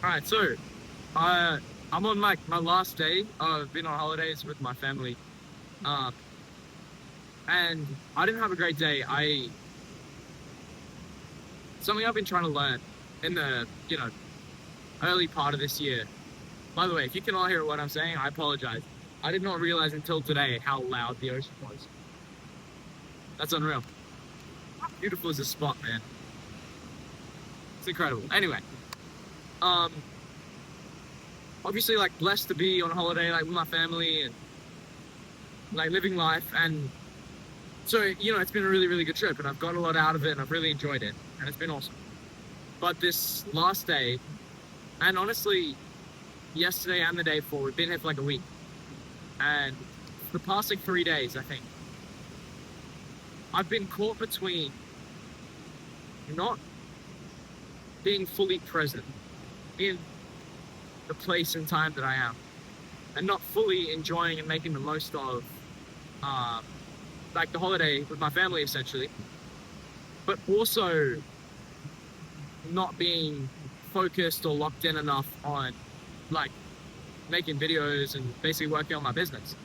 Alright, so I'm on like my last day. I've been on holidays with my family. Uh, and I didn't have a great day. I Something I've been trying to learn in the, early part of this year. By the way, if you can all hear what I'm saying, I apologize. I did not realize until today how loud the ocean was. That's unreal. How beautiful is this spot, man? It's incredible. Anyway, um, obviously like blessed to be on holiday like with my family and like living life, and so it's been a really, really good trip and I've got a lot out of it and I've really enjoyed it and it's been awesome. But this last day, and honestly yesterday and the day before, we've been here for like a week, and the past like 3 days I think I've been caught between not being fully present in the place and time that I am, and not fully enjoying and making the most of uh, like the holiday with my family essentially, but also not being focused or locked in enough on like making videos and basically working on my business.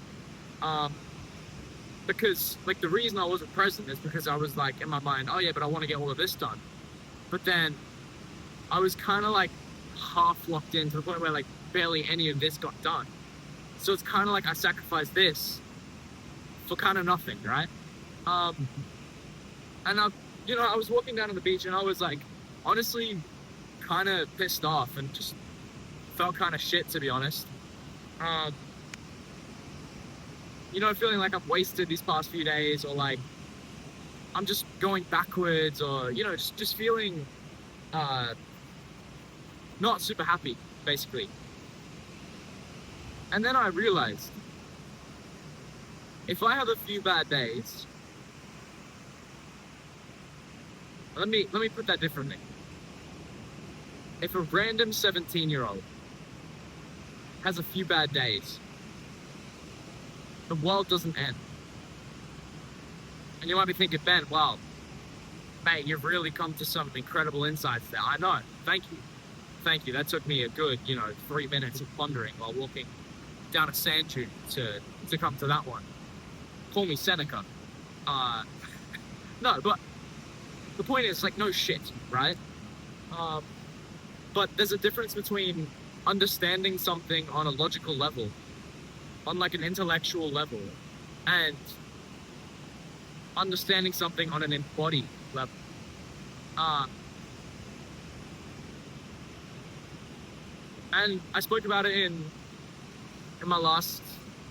Um, because like the reason I wasn't present is because I was like in my mind, oh yeah, but I want to get all of this done. But then I was kind of like half locked in to the point where like barely any of this got done. So it's kind of like I sacrificed this for kind of nothing, right? Um, and I was walking down on the beach and I was like, honestly, kind of pissed off and just felt kind of shit, to be honest. Um, feeling like I've wasted these past few days, or like I'm just going backwards, or just feeling uh, not super happy, basically. And then I realized if I have a few bad days, let me put that differently. If a random 17-year-old has a few bad days, the world doesn't end. And you might be thinking, Ben, wow, mate, you've really come to some incredible insights there. I know. Thank you. Thank you. That took me a good, 3 minutes of pondering while walking down a sand dune to come to that one. Call me Seneca. No, but the point is, like, no shit, right? But there's a difference between understanding something on a logical level, on like an intellectual level, and understanding something on an embodied level. And I spoke about it in my last,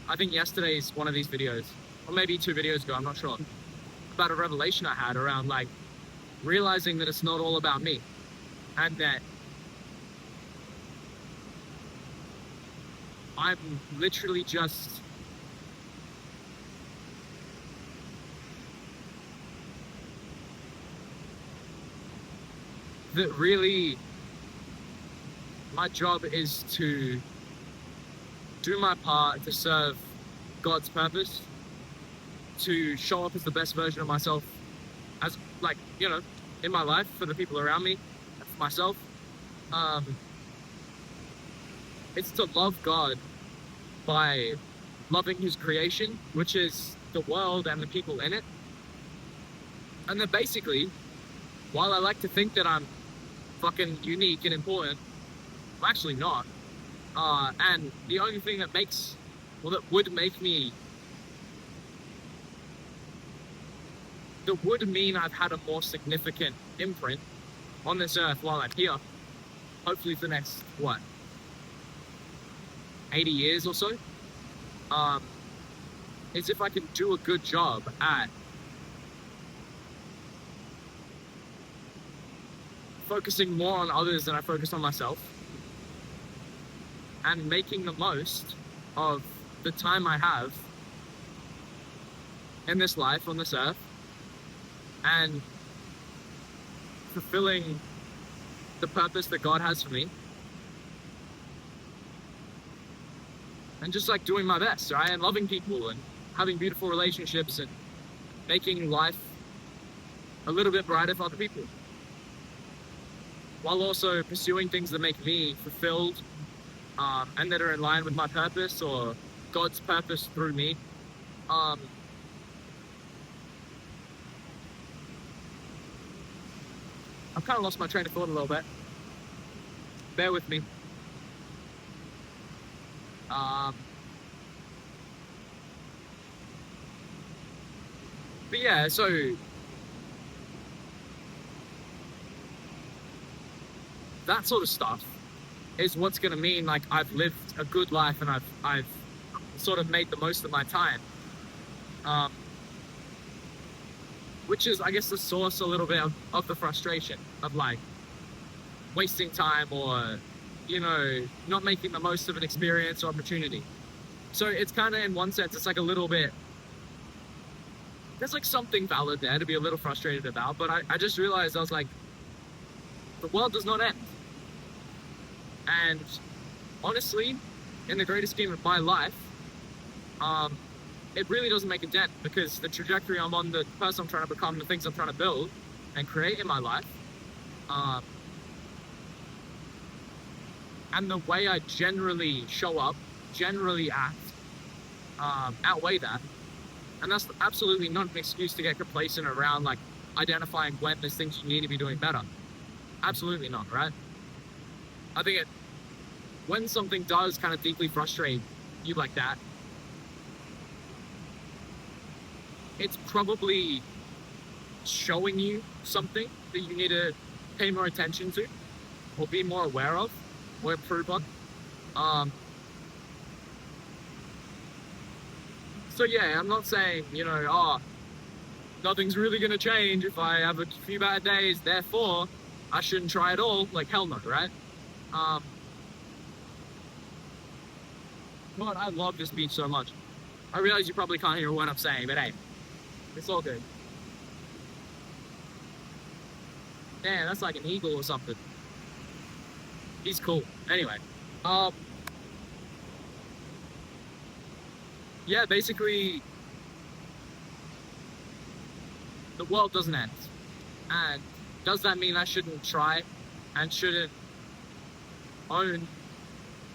I think yesterday's one of these videos, or maybe 2 videos ago, I'm not sure, about a revelation I had around like realizing that it's not all about me, and that I'm literally just that really my job is to do my part to serve God's purpose, to show up as the best version of myself, as like, in my life, for the people around me, for myself. It's to love God by loving his creation, which is the world and the people in it. And then basically, while I like to think that I'm fucking unique and important, I'm actually not. And the only thing that would make me, that would mean I've had a more significant imprint on this earth while I'm here, hopefully for the next, 80 years or so, is if I can do a good job at focusing more on others than I focus on myself, and making the most of the time I have in this life, on this earth, and fulfilling the purpose that God has for me, and just like doing my best, right? And loving people and having beautiful relationships and making life a little bit brighter for other people. while also pursuing things that make me fulfilled, and that are in line with my purpose or God's purpose through me. Um, I've kind of lost my train of thought a little bit. Bear with me. Um, but yeah, so that sort of stuff is what's going to mean like I've lived a good life and I've sort of made the most of my time. Um, which is, I guess, the source a little bit of the frustration of like wasting time or, you know, not making the most of an experience or opportunity. So it's kind of, in one sense, it's like a little bit, there's like something valid there to be a little frustrated about. But I just realized, I was like, the world does not end. And honestly, in the greater scheme of my life, it really doesn't make a dent, because the trajectory I'm on, the person I'm trying to become, the things I'm trying to build and create in my life, and the way I generally show up, generally act, outweigh that. And that's absolutely not an excuse to get complacent around like identifying when there's things you need to be doing better. Absolutely not, right? I think when something does kind of deeply frustrate you like that, it's probably showing you something that you need to pay more attention to or be more aware of or improve on. So yeah, I'm not saying, you know, oh, nothing's really going to change if I have a few bad days, therefore I shouldn't try at all. Like, hell no, right? But I love this beach so much. I realize you probably can't hear what I'm saying, but hey, it's all good. Damn, that's like an eagle or something. He's cool. Anyway, yeah, basically, the world doesn't end. And does that mean I shouldn't try and shouldn't own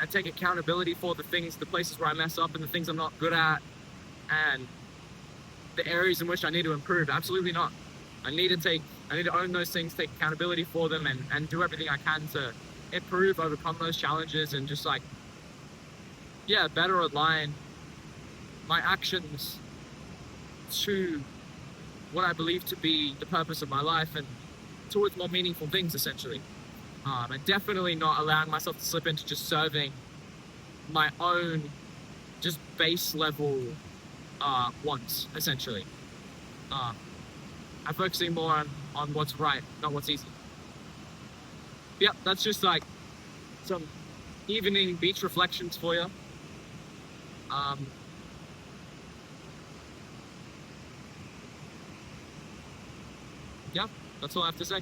and take accountability for the things, the places where I mess up and the things I'm not good at and the areas in which I need to improve? Absolutely not. I need to own those things, take accountability for them, and do everything I can to improve, overcome those challenges, and just like, yeah, better align my actions to what I believe to be the purpose of my life and towards more meaningful things, essentially. And definitely not allowing myself to slip into just serving my own just base level wants, essentially. I'm focusing more on what's right, not what's easy. Yep, that's just like some evening beach reflections for you. Yeah, that's all I have to say.